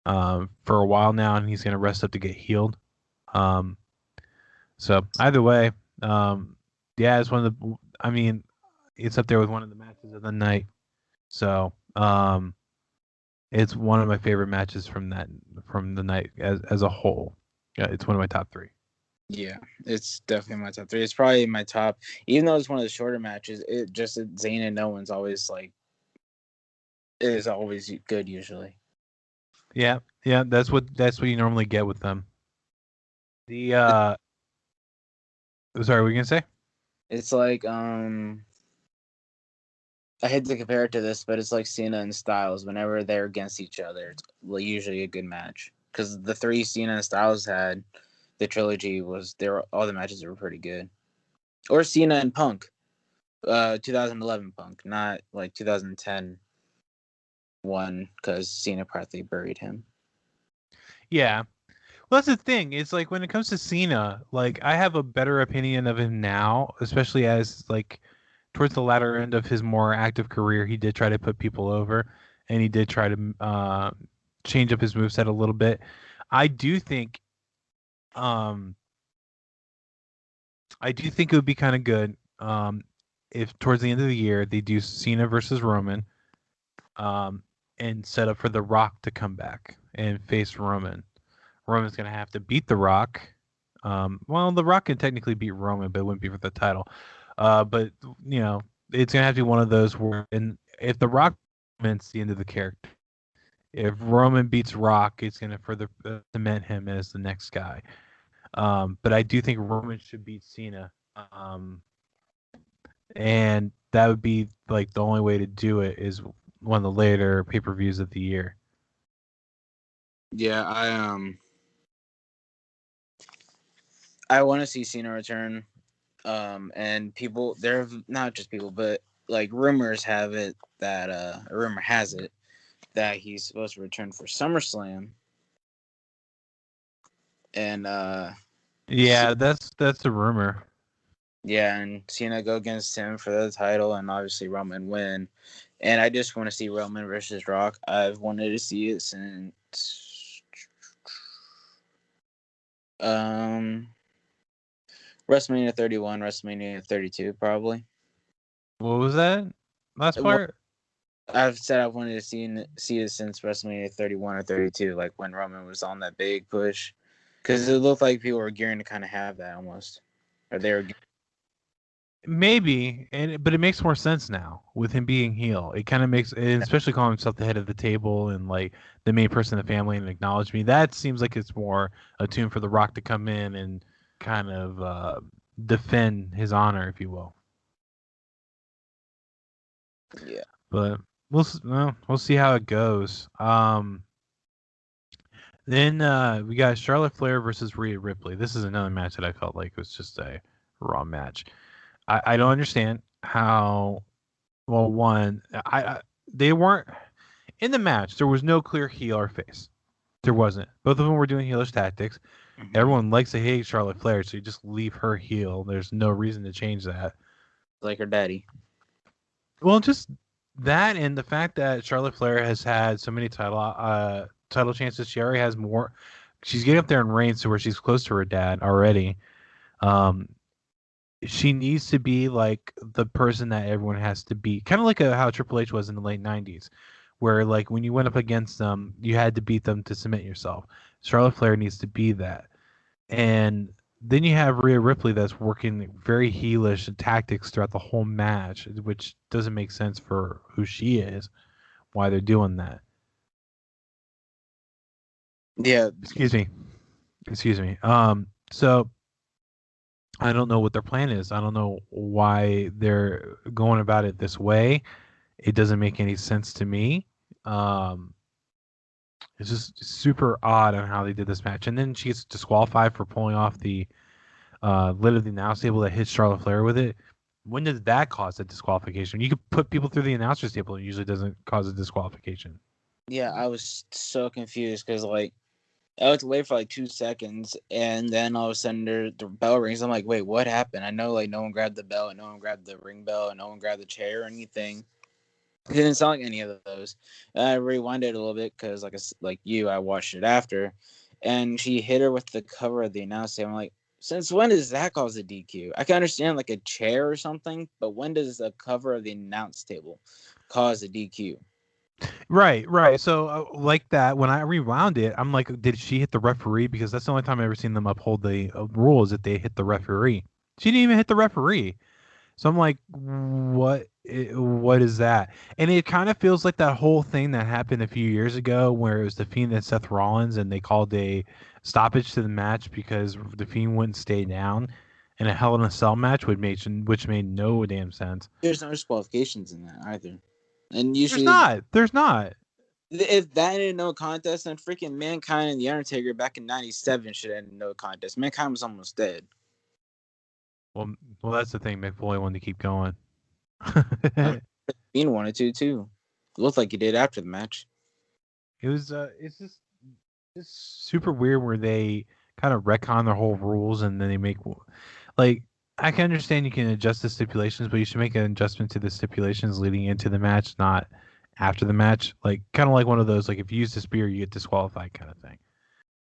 for a while now, and he's going to rest up to get healed. Um, so either way, yeah, it's one of the. I mean, it's up there with one of the matches of the night. So it's one of my favorite matches from the night as a whole. Yeah, it's one of my top three. Yeah, it's definitely my top three. It's probably my top, even though it's one of the shorter matches. It just Zayn and No One's always like is always good usually. Yeah, yeah, that's what you normally get with them. The sorry, what were you gonna say? It's like I hate to compare it to this, but it's like Cena and Styles. Whenever they're against each other, it's usually a good match because the three Cena and Styles had, the trilogy was there. All the matches were pretty good. Or Cena and Punk, 2011 Punk, not like 2010 one because Cena practically buried him. Yeah. Well, that's the thing. It's like when it comes to Cena, like I have a better opinion of him now, especially as like towards the latter end of his more active career, he did try to put people over, and he did try to change up his moveset a little bit. I do think, um, I do think it would be kind of good, if towards the end of the year they do Cena versus Roman, um, and set up for The Rock to come back and face Roman. Roman's gonna have to beat The Rock. Well, The Rock can technically beat Roman, but it wouldn't be for the title. But you know, it's gonna have to be one of those where, and if The Rock cements the end of the character, if Roman beats Rock, it's gonna further cement him as the next guy. But I do think Roman should beat Cena. And that would be like the only way to do it is one of the later pay-per-views of the year. Yeah, I want to see Cena return. And people, there not just people, but like rumors have it that a rumor has it that he's supposed to return for SummerSlam, and Yeah, that's a rumor. yeah, and Cena go against him for the title, and obviously Roman win. And I just want to see Roman versus Rock. I've wanted to see it since um WrestleMania 31, WrestleMania 32, probably. What was that last part? I've said I've wanted to see it since WrestleMania 31 or 32, like when Roman was on that big push, because it looked like people were gearing to kind of have that almost, or they were. Maybe, but it makes more sense now with him being heel. It kind of makes, and especially calling himself the head of the table and like the main person in the family and acknowledge me. That seems like it's more attuned for The Rock to come in and kind of defend his honor, if you will. Yeah, But we'll see how it goes. Then we got Charlotte Flair versus Rhea Ripley. This is another match that I felt like was just a raw match. I don't understand how. Well, one, I they weren't in the match. There was no clear heel or face. There wasn't. Both of them were doing heelish tactics. mm-hmm. Everyone likes to hate Charlotte Flair, so you just leave her heel. There's no reason to change that. Like her daddy. Well, just that and the fact that Charlotte Flair has had so many title chances. She already has more. She's getting up there in reigns to where she's close to her dad already. Um, she needs to be like the person that everyone has to be, kind of like how Triple H was in the late '90s, where like when you went up against them, you had to beat them to cement yourself. Charlotte Flair needs to be that, and then you have Rhea Ripley that's working very heelish tactics throughout the whole match, which doesn't make sense for who she is, why they're doing that. Yeah, Excuse me. Excuse me. So I don't know what their plan is. I don't know why they're going about it this way. It doesn't make any sense to me. Um, it's just super odd on how they did this match. And then she gets disqualified for pulling off the lid of the announce table that hits Charlotte Flair with it. When does that cause a disqualification? You could put people through the announcer's table. It usually doesn't cause a disqualification. yeah, I was so confused because like I had to wait for like 2 seconds, and then all of a sudden the bell rings. I'm like, wait, what happened? I know like no one grabbed the bell, and no one grabbed the ring bell, and no one grabbed the chair or anything. It didn't sound like any of those. I rewinded a little bit because, like you, I watched it after, and she hit her with the cover of the announce table. I'm like, since when does that cause a DQ? I can understand like a chair or something, but when does the cover of the announce table cause a DQ? Right, right. So like that, when I rewound it, I'm like, did she hit the referee? Because that's the only time I've ever seen them uphold the rules that they hit the referee. She didn't even hit the referee. So I'm like, what is that? And it kind of feels like that whole thing that happened a few years ago where it was the Fiend and Seth Rollins and they called a stoppage to the match because the Fiend wouldn't stay down in a Hell in a Cell match which made no damn sense. There's no disqualifications in that either. And There's usually, not. There's not. if that ended no contest, then freaking Mankind and The Undertaker back in '97 should end no contest. Mankind was almost dead. Well, that's the thing. Mick Foley wanted to keep going. Fiend wanted to too. Looked like he did after the match. It's just super weird where they kind of retcon their whole rules and then they make like I can understand you can adjust the stipulations, but you should make an adjustment to the stipulations leading into the match, not after the match. Like kind of like one of those like if you use the spear, you get disqualified kind of thing.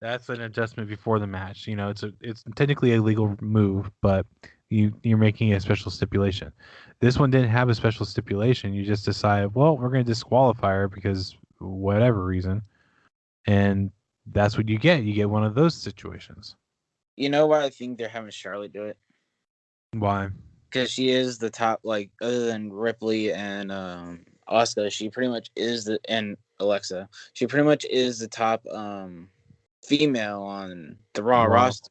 That's an adjustment before the match. You know, it's technically a legal move, but you're making a special stipulation. This one didn't have a special stipulation. You just decided, well, we're going to disqualify her because whatever reason, and that's what you get. You get one of those situations. You know why I think they're having Charlotte do it? Why? Because she is the top, like other than Ripley and Asuka, she pretty much is and Alexa. She pretty much is the top female on the Raw Raw. roster.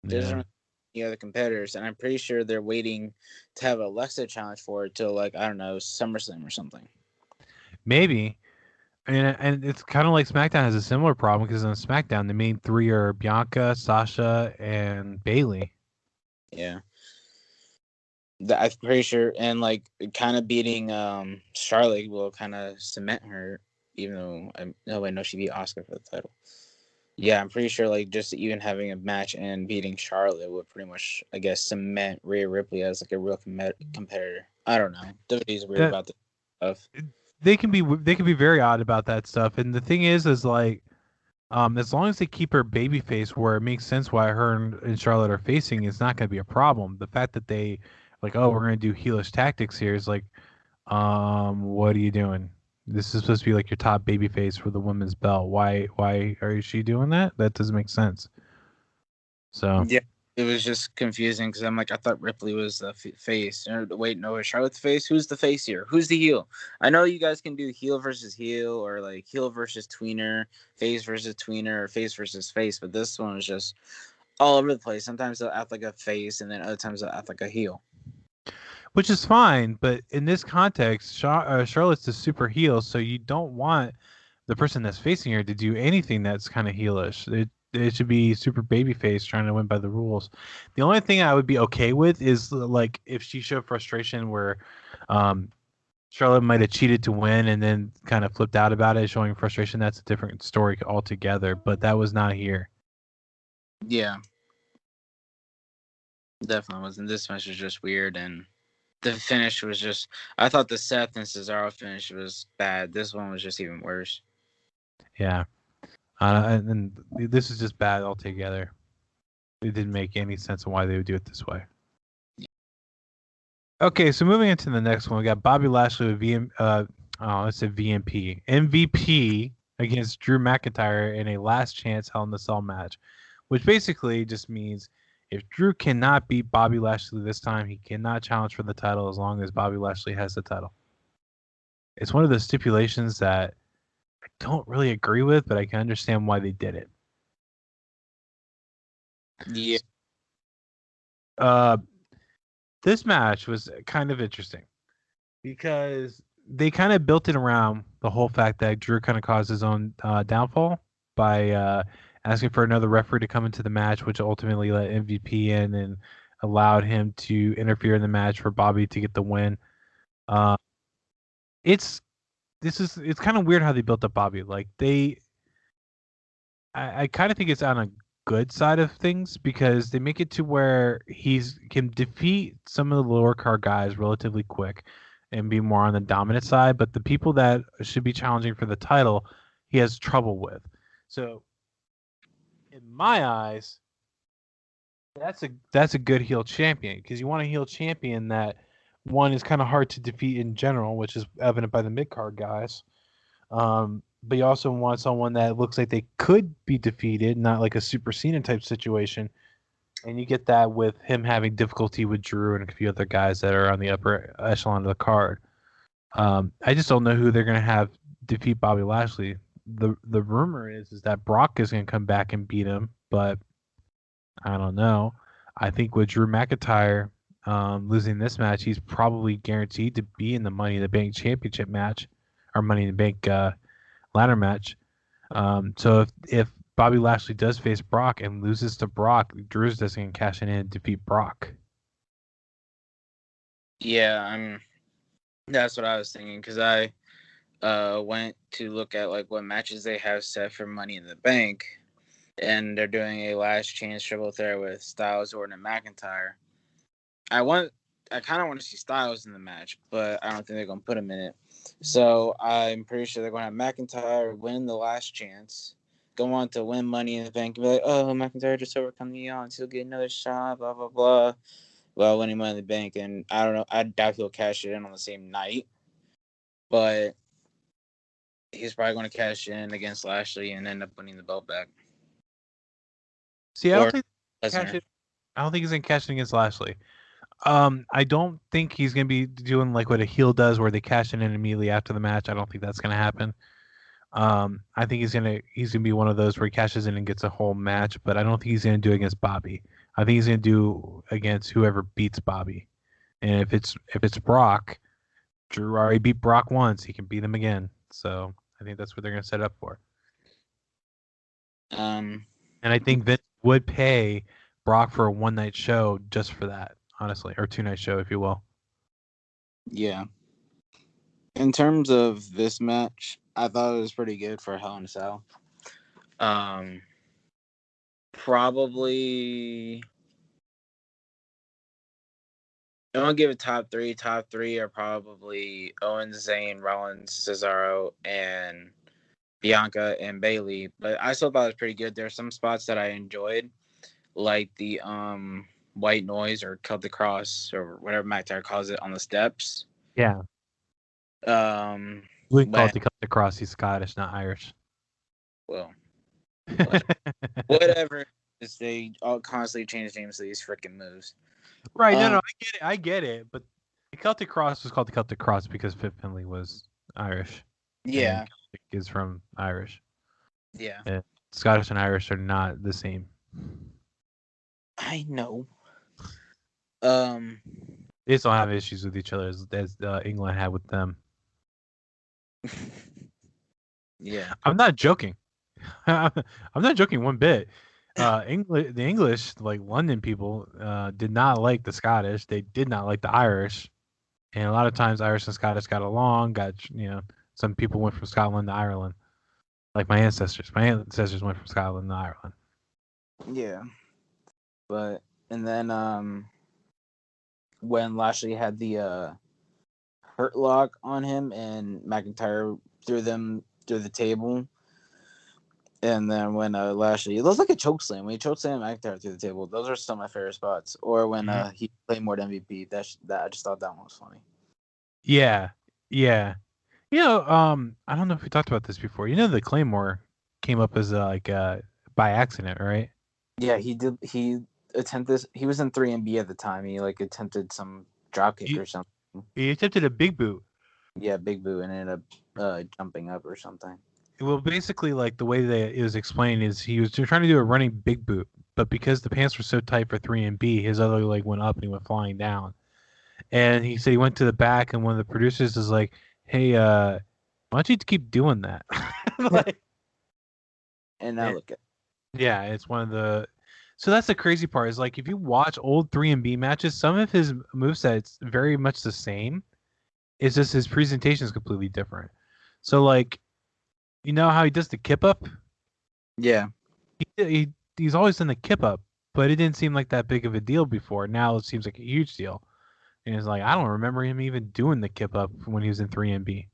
There's Yeah. not any other competitors, and I'm pretty sure they're waiting to have Alexa challenge for it till like I don't know SummerSlam or something. Maybe. And it's kind of like SmackDown has a similar problem because on SmackDown the main three are Bianca, Sasha, and Bailey. Yeah. I'm pretty sure, and like kind of beating Charlotte will kind of cement her, even though I know she beat Asuka for the title. Yeah, I'm pretty sure like just even having a match and beating Charlotte would pretty much, I guess, cement Rhea Ripley as like a real competitor. I don't know. WWE's weird That about this stuff. they can be very odd about that stuff. And the thing is like as long as they keep her baby face where it makes sense why her and Charlotte are facing, it's not going to be a problem. The fact that they like, oh, we're going to do heelish tactics here is like, what are you doing? This is supposed to be like your top baby face for the women's belt. Why are she doing that? That doesn't make sense. So Yeah, it was just confusing because I'm like, I thought Ripley was the face. Wait, no, is Charlotte the face? Who's the face here? Who's the heel? I know you guys can do heel versus heel or like heel versus tweener, face versus tweener, or face versus face, but this one was just all over the place. Sometimes they'll act like a face, and then other times they'll act like a heel. which is fine, but in this context, Charlotte's a super heel, so you don't want the person that's facing her to do anything that's kind of heelish. It should be super babyface trying to win by the rules. The only thing I would be okay with is like if she showed frustration where um, Charlotte might have cheated to win and then kind of flipped out about it, showing frustration. That's a different story altogether. But that was not here. Yeah, definitely wasn't. This match was just weird, and the finish was just. I thought the Seth and Cesaro finish was bad. This one was just even worse. Yeah, and this is just bad altogether. It didn't make any sense on why they would do it this way. Okay, so moving into the next one, we got Bobby Lashley with let's say VMP, MVP against Drew McIntyre in a last chance Hell in the Cell match, which basically just means if Drew cannot beat Bobby Lashley this time, he cannot challenge for the title as long as Bobby Lashley has the title. It's one of the stipulations that I don't really agree with, but I can understand why they did it. Yeah. This match was kind of interesting because they kind of built it around the whole fact that Drew kind of caused his own downfall by asking for another referee to come into the match, which ultimately let MVP in and allowed him to interfere in the match for Bobby to get the win. Uh, it's kind of weird how they built up Bobby. Like I kind of think it's on a good side of things because they make it to where he's can defeat some of the lower card guys relatively quick and be more on the dominant side. But the people that should be challenging for the title, he has trouble with. So, in my eyes, that's a good heel champion because you want a heel champion that one is kind of hard to defeat in general, which is evident by the mid card guys. But you also want someone that looks like they could be defeated, not like a Super Cena type situation. And you get that with him having difficulty with Drew and a few other guys that are on the upper echelon of the card. I just don't know who they're going to have defeat Bobby Lashley. The rumor is that Brock is going to come back and beat him, but I don't know. I think with Drew McIntyre losing this match, he's probably guaranteed to be in the Money in the Bank championship match or Money in the Bank ladder match. So if Bobby Lashley does face Brock and loses to Brock, Drew's just going to cash in and defeat Brock. Yeah, that's what I was thinking because I went to look at like what matches they have set for Money in the Bank, and they're doing a last chance triple threat with Styles, Orton, and McIntyre. I kind of want to see Styles in the match, but I don't think they're going to put him in it. So I'm pretty sure they're going to have McIntyre win the last chance, go on to win Money in the Bank, and be like, oh, McIntyre just overcome me on, so he'll get another shot, blah, blah, blah. Well, winning Money in the Bank, and I don't know, I doubt he'll cash it in on the same night, but he's probably going to cash in against Lashley and end up winning the belt back. See, I don't think he's going to cash it against Lashley. I don't think he's going to be doing like what a heel does where they cash it in immediately after the match. I don't think that's going to happen. I think he's gonna be one of those where he cashes in and gets a whole match, but I don't think he's gonna do it against Bobby. I think he's gonna do against whoever beats Bobby. And if it's Brock, Drew already beat Brock once, he can beat him again. So I think that's what they're gonna set up for. And I think Vince would pay Brock for a one-night show just for that, honestly, or two-night show, if you will. Yeah. In terms of this match, I thought it was pretty good for Hell in a Cell. Probably, I don't give it top three. Top three are probably Owens, Zayn, Rollins, Cesaro, and Bianca and Bayley. But I still thought it was pretty good. There are some spots that I enjoyed, like the white noise or Celtic Cross or whatever McIntyre calls it on the steps. Yeah. We call it the Celtic Cross. He's Scottish, not Irish. Well, whatever. They all constantly change names to these freaking moves. Right? No, I get it. But the Celtic Cross was called the Celtic Cross because Fit Finlay was Irish. Yeah, and Celtic is from Irish. Yeah, and Scottish and Irish are not the same. I know. They just don't have issues with each other as England had with them. Yeah, I'm not joking. I'm not joking one bit. The English, like London people, did not like the Scottish. They did not like the Irish, and a lot of times Irish and Scottish got along. Some people went from Scotland to Ireland, like my ancestors. My ancestors went from Scotland to Ireland. Yeah, and then when Lashley had the hurt lock on him and McIntyre threw them through the table. And then when Lashley, it looks like a chokeslam. When he chokeslammed McIntyre through the table, those are some of my favorite spots. Or when he played more MVP, that I just thought that one was funny. Yeah. You know, I don't know if we talked about this before. You know, the Claymore came up as by accident, right? Yeah, he did. He attempted. He was in 3MB at the time. He attempted some dropkick or something. He attempted a big boot. Yeah, big boot, and ended up jumping up or something. Well, basically, like the way that it was explained is he was trying to do a running big boot, but because the pants were so tight for 3MB, his other leg went up and he went flying down. And he said he went to the back, and one of the producers is like, "Hey, why don't you keep doing that?" And now look at. Yeah, it's one of the. So that's the crazy part is like if you watch old 3MB matches, some of his movesets very much the same. It's just his presentation is completely different. So like. You know how he does the kip up? Yeah. He's always done the kip up, but it didn't seem like that big of a deal before. Now it seems like a huge deal. And it's like I don't remember him even doing the kip up when he was in 3MB.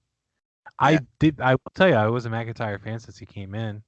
Yeah. I will tell you, I was a McIntyre fan since he came in.